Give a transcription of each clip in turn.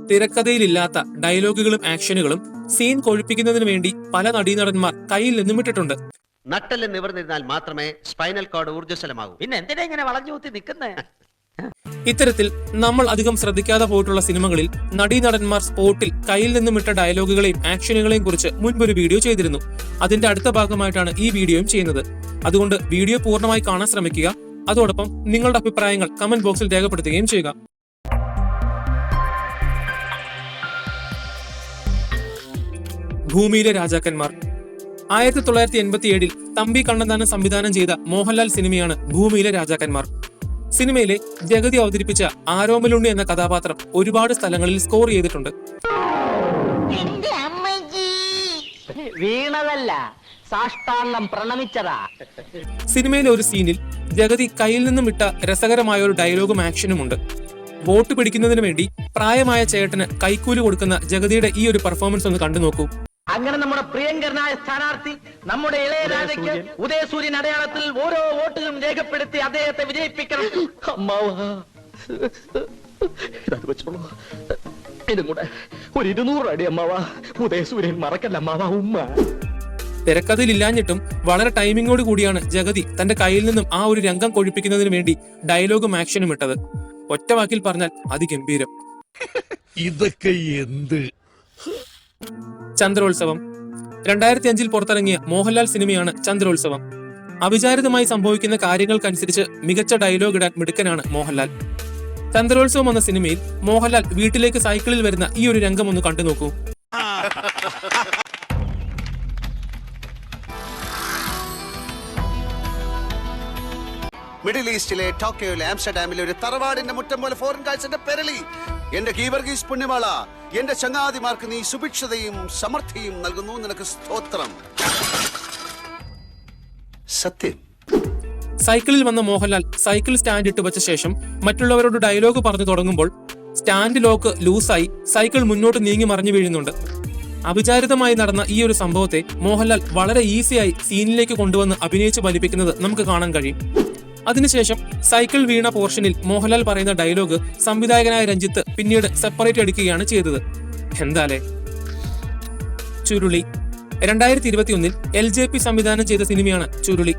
തിരക്കഥയിലില്ലാത്ത ഡയലോഗുകളും ആക്ഷനുകളും scene കൊഴുപ്പിക്കുന്നതിന് വേണ്ടി പല നടീനടന്മാർ കയ്യിൽ നിന്നും ഇട്ടിട്ടുണ്ട്. നട്ടല് നിവർന്നിരുന്നാൽ മാത്രമേ സ്പൈനൽ കോഡ് ഊർജ്ജസ്വലമാകൂ. പിന്നെ എന്തിനാ ഇങ്ങനെ വളഞ്ഞു കൂത്തി നിൽക്കുന്നേ? ഇത്തരത്തിൽ നമ്മൾ അധികം ശ്രദ്ധിക്കാതെ പോയിട്ടുള്ള സിനിമകളിൽ നടീനടന്മാർ സ്പോട്ടിൽ കയ്യിൽ നിന്നും ഇട്ട ഡയലോഗുകളെയും ആക്ഷനുകളെയും കുറിച്ച് മുൻപൊരു വീഡിയോ ചെയ്തിരുന്നു. അതിന്റെ അടുത്ത ഭാഗമായിട്ടാണ് ഈ വീഡിയോയും ചെയ്യുന്നത്. അതുകൊണ്ട് വീഡിയോ പൂർണ്ണമായി കാണാൻ ശ്രമിക്കുക. അതോടൊപ്പം നിങ്ങളുടെ അഭിപ്രായങ്ങൾ കമന്റ് ബോക്സിൽ രേഖപ്പെടുത്തുകയും ചെയ്യുക. ഭൂമിയിലെ രാജാക്കന്മാർ 1987 തമ്പി കണ്ണന്താനം സംവിധാനം ചെയ്ത മോഹൻലാൽ സിനിമയാണ് ഭൂമിയിലെ രാജാക്കന്മാർ. സിനിമയിലെ ജഗതി അവതരിപ്പിച്ച ആരോമലുണ്ണി എന്ന കഥാപാത്രം ഒരുപാട് സ്ഥലങ്ങളിൽ സ്കോർ ചെയ്തിട്ടുണ്ട്. വീണതല്ല, സാഷ്ടാംഗം പ്രണമിച്ചതാ. സിനിമയിലെ ഒരു സീനിൽ ജഗതി കയ്യിൽ നിന്നും ഇട്ട രസകരമായ ഒരു ഡയലോഗും ആക്ഷനും ഉണ്ട്. വോട്ട് പിടിക്കുന്നതിന് വേണ്ടി പ്രായമായ ചേട്ടന് കൈക്കൂലി കൊടുക്കുന്ന ജഗതിയുടെ ഈ ഒരു പെർഫോമൻസ് ഒന്ന് കണ്ടു നോക്കൂ. അങ്ങനെ നമ്മുടെ പ്രിയങ്കരനായ സ്ഥാനാർത്ഥി നമ്മുടെ ഇളയരാജയ്ക്ക് ഉദയസൂര്യൻ അടയാളത്തിൽ ഓരോ വോട്ടുകളും രേഖപ്പെടുത്തി അദ്ദേഹത്തെ വിജയിപ്പിക്കണം. ഇതും കൂടെ ഒരു 200 അടി അമ്മാവ. ഉദയസൂര്യൻ മറക്കല്ല അമ്മാവ. ഉമ്മ തിരക്കഥയിലില്ലാഞ്ഞിട്ടും വളരെ ടൈമിങ്ങോട് കൂടിയാണ് ജഗതി തന്റെ കയ്യിൽ നിന്നും ആ ഒരു രംഗം കൊഴിപ്പിക്കുന്നതിന് വേണ്ടി ഡയലോഗും ആക്ഷനും ഇട്ടത്. ഒറ്റ വാക്കിൽ പറഞ്ഞാൽ അതിഗംഭീരം. ഇതൊക്കെ എന്ത്? ചന്ദ്രോത്സവം 2005 പുറത്തിറങ്ങിയ മോഹൻലാൽ സിനിമയാണ് ചന്ദ്രോത്സവം. അവിചാരിതമായി സംഭവിക്കുന്ന കാര്യങ്ങൾക്കനുസരിച്ച് മികച്ച ഡയലോഗ് ഇടാൻ മിടുക്കനാണ് മോഹൻലാൽ. ചന്ദ്രോത്സവം എന്ന സിനിമയിൽ മോഹൻലാൽ വീട്ടിലേക്ക് സൈക്കിളിൽ വരുന്ന ഈ ഒരു രംഗം ഒന്ന് കണ്ടു നോക്കൂ. മിഡിൽ ഈസ്റ്റിലെ ടോക്കിയോയിലെ ആംസ്റ്റർഡാമിലെ ഒരു തറവാടിന്റെ മുറ്റം പോലെ ഫോറിൻ കാഴ്ചന്റെ പെരളി. എന്റെ ഗീവർഗീസ് പുണ്യമാള, എന്റെ ചങ്ങാതിമാർക്ക് നീ സുഭിക്ഷതയും സമൃദ്ധിയും നൽകുന്നു. നിനക്ക് സ്തോത്രം. സത്യം. സൈക്കിളിൽ വന്ന മോഹൻലാൽ സൈക്കിൾ സ്റ്റാൻഡ് ഇട്ട് വെച്ച ശേഷം മറ്റുള്ളവരോട് ഡയലോഗ് പറഞ്ഞു തുടങ്ങുമ്പോൾ സ്റ്റാൻഡ് ലോക്ക് ലൂസായി സൈക്കിൾ മുന്നോട്ട് നീങ്ങി മറിഞ്ഞു വീഴുന്നുണ്ട്. അവിചാരിതമായി നടന്ന ഈ ഒരു സംഭവത്തെ മോഹൻലാൽ വളരെ ഈസിയായി സീനിലേക്ക് കൊണ്ടുവന്ന് അഭിനയിച്ച് ഫലിപ്പിക്കുന്നത് നമുക്ക് കാണാൻ കഴിയും. അതിനുശേഷം സൈക്കിൾ വീണ പോർഷനിൽ മോഹൻലാൽ പറയുന്ന ഡയലോഗ് സംവിധായകനായ രഞ്ജിത്ത് പിന്നീട് സെപ്പറേറ്റ് എടുക്കുകയാണ് ചെയ്തത്. എന്താലേ. ചുരുളി 2021 LJP സംവിധാനം ചെയ്ത സിനിമയാണ് ചുരുളി.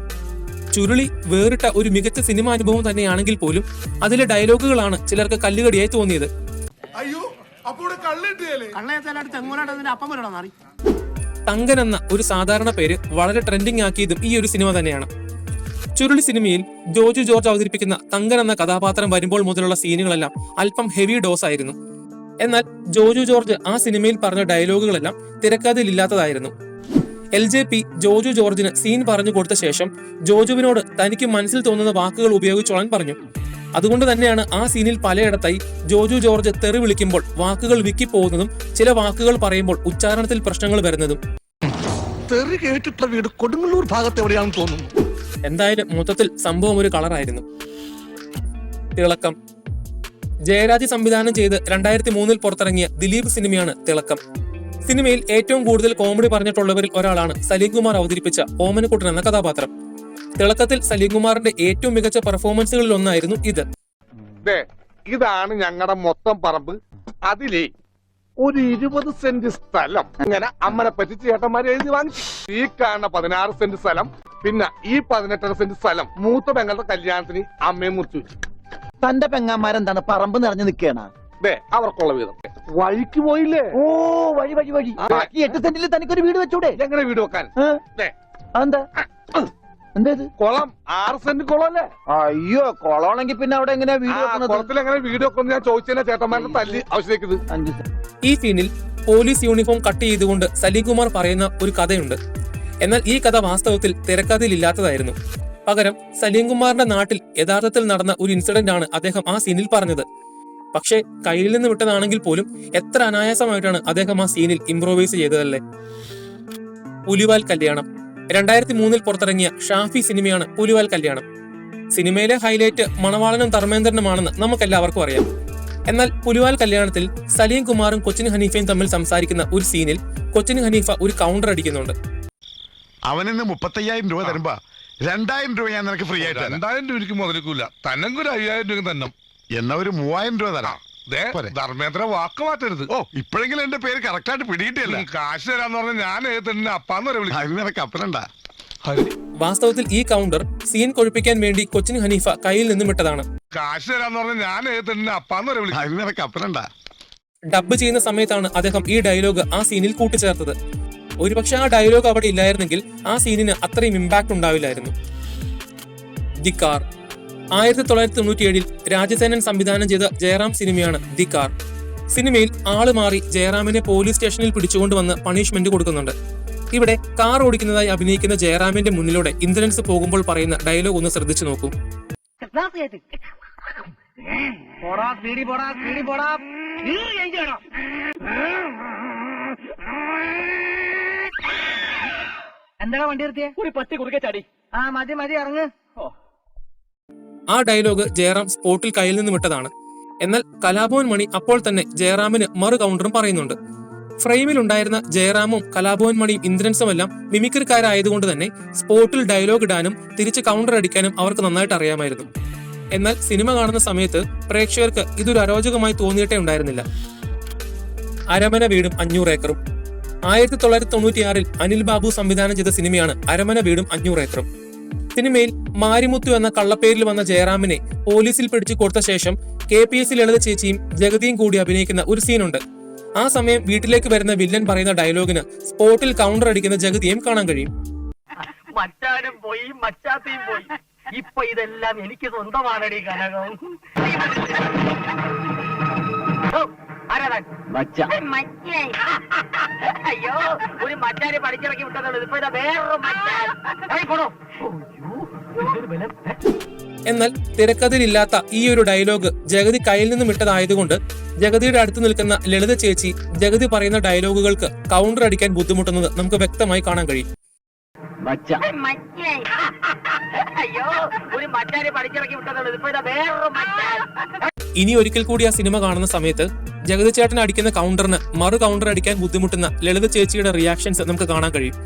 ചുരുളി വേറിട്ട ഒരു മികച്ച സിനിമാ അനുഭവം തന്നെയാണെങ്കിൽ പോലും അതിലെ ഡയലോഗുകളാണ് ചിലർക്ക് കല്ലുകടിയായി തോന്നിയത്. തങ്കൻ എന്ന ഒരു സാധാരണ പേര് വളരെ ട്രെൻഡിംഗ് ആക്കിയതും ഈ ഒരു സിനിമ തന്നെയാണ്. ചുരുളി സിനിമയിൽ ജോജു ജോർജ് അവതരിപ്പിക്കുന്ന തങ്കൻ എന്ന കഥാപാത്രം വരുമ്പോൾ മുതലുള്ള സീനുകളെല്ലാം അല്പം ഹെവി ഡോസ് ആയിരുന്നു. എന്നാൽ ജോജു ജോർജ് ആ സിനിമയിൽ പറഞ്ഞ ഡയലോഗുകളെല്ലാം തിരക്കഥയിലില്ലാത്തതായിരുന്നു. LJP ജോജു ജോർജിന് സീൻ പറഞ്ഞു കൊടുത്ത ശേഷം ജോജുവിനോട് തനിക്ക് മനസ്സിൽ തോന്നുന്ന വാക്കുകൾ ഉപയോഗിച്ചോളാൻ പറഞ്ഞു. അതുകൊണ്ട് തന്നെയാണ് ആ സീനിൽ പലയിടത്തായി ജോജു ജോർജ് തെറി വിളിക്കുമ്പോൾ വാക്കുകൾ വിക്കിപ്പോകുന്നതും ചില വാക്കുകൾ പറയുമ്പോൾ ഉച്ചാരണത്തിൽ പ്രശ്നങ്ങൾ വരുന്നതും. തെറി കേട്ടിട്ടുള്ള വീട് കൊടുങ്ങല്ലൂർ ഭാഗത്ത് എവിടെയാണെന്ന് തോന്നുന്നു. എന്തായാലും മൊത്തത്തിൽ സംഭവം ഒരു കളറായിരുന്നു. തിളക്കം ജയരാജ് സംവിധാനം ചെയ്ത് 2003 പുറത്തിറങ്ങിയ ദിലീപ് സിനിമയാണ് തിളക്കം. സിനിമയിൽ ഏറ്റവും കൂടുതൽ കോമഡി പറഞ്ഞിട്ടുള്ളവരിൽ ഒരാളാണ് സലീം കുമാർ അവതരിപ്പിച്ച ഓമനക്കുട്ടൻ എന്ന കഥാപാത്രം. തിളക്കത്തിൽ സലീം കുമാറിന്റെ ഏറ്റവും മികച്ച പെർഫോമൻസുകളിൽ ഒന്നായിരുന്നു ഇത്. ഇതാണ് ഞങ്ങളുടെ മൊത്തം പറമ്പ്. അതിലേ ഒരു 20 സെന്റ് സ്ഥലം ഇങ്ങനെ അമ്മനെ പറ്റിച്ച് ചേട്ടന്മാരെ എഴുതി വാങ്ങിച്ചു. ഈ കാണുന്ന 16 സെന്റ് സ്ഥലം, പിന്നെ ഈ 18 സെന്റ് സ്ഥലം മൂത്ത പെങ്ങളുടെ കല്യാണത്തിന് അമ്മയെ മുറിച്ചു വെച്ചു. തന്റെ പെങ്ങാന്മാരെന്താണ് പറമ്പ് നിറഞ്ഞു നിൽക്കണ? അവർക്കുള്ള വീതം വഴിക്ക് പോയില്ലേ? ഓ വഴി വഴി വഴി. ഈ 8 സെന്റിൽ തനിക്കൊരു വീട് വെച്ചൂടെ? എങ്ങനെ വീട് വെക്കാൻ? എന്താ എന്തേത്? കുളം 6 സെന്റ് കുളം അല്ലേ? അയ്യോ, കുളമാണെങ്കിൽ പിന്നെ അവിടെ എങ്ങനെയാ വീട് വെക്കുന്നത്? കുളത്തിൽ എങ്ങനെ വീട് വെക്കുന്നു ഞാൻ ചോദിച്ചതിനെ ചേട്ടന്മാരുടെ തല്ലി ആവശ്യത്തേക്കത്. ഈ സീനിൽ പോലീസ് യൂണിഫോം കട്ട് ചെയ്തുകൊണ്ട് സലീം കുമാർ പറയുന്ന ഒരു കഥയുണ്ട്. എന്നാൽ ഈ കഥ വാസ്തവത്തിൽ തിരക്കഥയിലില്ലാത്തതായിരുന്നു. പകരം സലീം കുമാറിന്റെ നാട്ടിൽ യഥാർത്ഥത്തിൽ നടന്ന ഒരു ഇൻസിഡന്റ് ആണ് അദ്ദേഹം ആ സീനിൽ പറഞ്ഞത്. പക്ഷേ കയ്യിൽ നിന്ന് വിട്ടതാണെങ്കിൽ പോലും എത്ര അനായാസമായിട്ടാണ് അദ്ദേഹം ആ സീനിൽ ഇംപ്രോവൈസ് ചെയ്തതല്ലേ. പുലിവാൽ കല്യാണം 2003 പുറത്തിറങ്ങിയ ഷാഫി സിനിമയാണ് പുലിവാൽ കല്യാണം. സിനിമയിലെ ഹൈലൈറ്റ് മണവാളനും ധർമ്മേന്ദ്രനുമാണെന്ന് നമുക്കെല്ലാവർക്കും അറിയാം. എന്നാൽ പുലിവാൽ കല്യാണത്തിൽ സലീം കുമാറും കൊച്ചിൻ ഹനീഫയും തമ്മിൽ സംസാരിക്കുന്ന ഒരു സീനിൽ കൊച്ചിൻ ഹനീഫ ഒരു കൗണ്ടർ അടിക്കുന്നുണ്ട്. അവനിന്ന് 35,000 രൂപ തരുമ്പോ 2,000 രൂപ ഞാൻ നിനക്ക് ഫ്രീ ആയിട്ട്. 2,000 രൂപയ്ക്ക് മുതലിക്കൂല. തന്നെ 5,000 രൂപ തന്നെ. എന്നാ ഒരു 3,000 രൂപ തരാം. ധർമ്മേന്ദ്ര വാക്ക് മാറ്റരുത്. ഓ ഇപ്പോഴെങ്കിലും എന്റെ പേര് കറക്റ്റായിട്ട് പിടിയിട്ടില്ല. കാശ് തരാന്ന് പറഞ്ഞ ഞാൻ തന്നെ അപ്പാന്ന് വരെ വിളിക്കും. അതിന് നിനക്ക് അപ്പനണ്ട. വാസ്തവത്തിൽ ഈ കൗണ്ടർ സീൻ കൊഴിപ്പിക്കാൻ വേണ്ടി കൊച്ചിൻ ഹനീഫ കയ്യിൽ നിന്നും വിട്ടതാണ്. കാശ് തരാന്ന് പറഞ്ഞ ഞാൻ തന്നെ അപ്പാന്ന് വരെ വിളിക്കും. അതിന് നിനക്ക് അപ്പനണ്ട. ഡബ് ചെയ്യുന്ന സമയത്താണ് അദ്ദേഹം ഈ ഡയലോഗ് ആ സീനിൽ കൂട്ടിച്ചേർത്തത്. ഒരുപക്ഷെ ആ ഡയലോഗ് അവിടെ ഇല്ലായിരുന്നെങ്കിൽ ആ സീനിന് അത്രയും ഇമ്പാക്ട് ഉണ്ടാവില്ലായിരുന്നു. ദി കാർ 1997 രാജസേനൻ സംവിധാനം ചെയ്ത ജയറാം സിനിമയാണ് ദി കാർ. സിനിമയിൽ ആള് മാറി ജയറാമിനെ പോലീസ് സ്റ്റേഷനിൽ പിടിച്ചുകൊണ്ടുവന്ന് പണിഷ്മെന്റ് കൊടുക്കുന്നുണ്ട്. ഇവിടെ കാർ ഓടിക്കുന്നതായി അഭിനയിക്കുന്ന ജയറാമിന്റെ മുന്നിലൂടെ ഇന്ദ്രൻസ് പോകുമ്പോൾ പറയുന്ന ഡയലോഗ് ഒന്ന് ശ്രദ്ധിച്ചു നോക്കൂ. എന്താ വണ്ടി നിർത്തിയേ? ഒരു പട്ടി കുറുക്കെ ചാടി. ആ മതി മതി ഇറങ്ങ്. ആ ഡയലോഗ് ജയറാം സ്പോട്ടിൽ കയ്യിൽ നിന്ന് വിട്ടതാണ്. എന്നാൽ കലാഭവൻ മണി അപ്പോൾ തന്നെ ജയറാമിന് മറു കൗണ്ടറും പറയുന്നുണ്ട്. ഫ്രെയിമിൽ ഉണ്ടായിരുന്ന ജയറാമും കലാഭവൻ മണിയും ഇന്ദ്രൻസുമെല്ലാം മിമിക്രിക്കാരായതുകൊണ്ട് തന്നെ സ്പോട്ടിൽ ഡയലോഗ് ഇടാനും തിരിച്ച് കൗണ്ടർ അടിക്കാനും അവർക്ക് നന്നായിട്ട് അറിയാമായിരുന്നു. എന്നാൽ സിനിമ കാണുന്ന സമയത്ത് പ്രേക്ഷകർക്ക് ഇതൊരു അരോചകമായി തോന്നിയിട്ടേ ഉണ്ടായിരുന്നില്ല. അരമന വീടും 500 ഏക്കറും 1996 അനിൽ ബാബു സംവിധാനം ചെയ്ത സിനിമയാണ് അരമന വീടും 500 ഏക്കറും. സിനിമയിൽ മാരിമുത്തു എന്ന കള്ളപ്പേരിൽ വന്ന ജയറാമിനെ പോലീസിൽ പിടിച്ചു കൊടുത്ത ശേഷം KPS ലളിത ചേച്ചിയും ജഗതിയും കൂടി അഭിനയിക്കുന്ന ഒരു സീനുണ്ട്. ആ സമയം വീട്ടിലേക്ക് വരുന്ന വില്ലൻ പറയുന്ന ഡയലോഗിന് സ്പോട്ടിൽ കൗണ്ടർ അടിക്കുന്ന ജഗതിയും കാണാൻ കഴിയും. മച്ചാനും പോയി മച്ചാത്തയും പോയി, ഇപ്പൊ ഇതെല്ലാം എനിക്ക് സ്വന്തമാണടി കനകം. അയ്യോ, ഒരു മച്ചാനെ പഠിച്ചിറക്കി വിട്ടതുള്ളൂ. ഇപ്പൊ ഇതാ വേറൊരു മച്ചാൻ. എന്നാൽ തിരക്കഥയിലില്ലാത്ത ഈ ഒരു ഡയലോഗ് ജഗതി കയ്യിൽ നിന്നും വിട്ടതായതുകൊണ്ട് ജഗതിയുടെ അടുത്ത് നിൽക്കുന്ന ലളിത ചേച്ചി ജഗതി പറയുന്ന ഡയലോഗുകൾക്ക് കൗണ്ടർ അടിക്കാൻ ബുദ്ധിമുട്ടുന്നത് നമുക്ക് വ്യക്തമായി കാണാൻ കഴിയും. അയ്യോ, ഒരു മച്ചാനെ പഠിച്ചിറക്കി വിട്ടതുള്ളൂ. ഇപ്പൊ ഇതാ വേറൊരു മച്ചാൻ. ഇനി ഒരിക്കൽ കൂടി ആ സിനിമ കാണുന്ന സമയത്ത് ജഗതി ചേട്ടൻ അടിക്കുന്ന കൗണ്ടറിന് മറു കൗണ്ടർ അടിക്കാൻ ബുദ്ധിമുട്ടുന്ന ലളിത ചേച്ചിയുടെ റിയാക്ഷൻസ് നമുക്ക് കാണാൻ കഴിയും.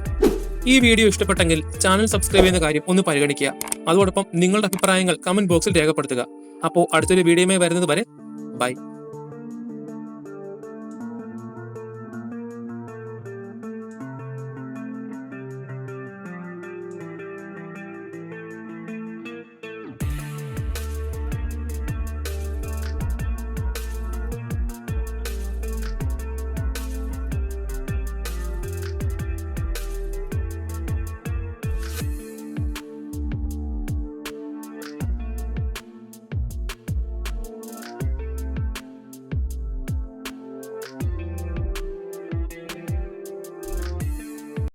ഈ വീഡിയോ ഇഷ്ടപ്പെട്ടെങ്കിൽ ചാനൽ സബ്സ്ക്രൈബ് ചെയ്യുന്ന കാര്യം ഒന്ന് പരിഗണിക്കുക. അതോടൊപ്പം നിങ്ങളുടെ അഭിപ്രായങ്ങൾ കമന്റ് ബോക്സിൽ രേഖപ്പെടുത്തുക. അപ്പോൾ അടുത്തൊരു വീഡിയോയുമായി വരുന്നത് വരെ ബൈ.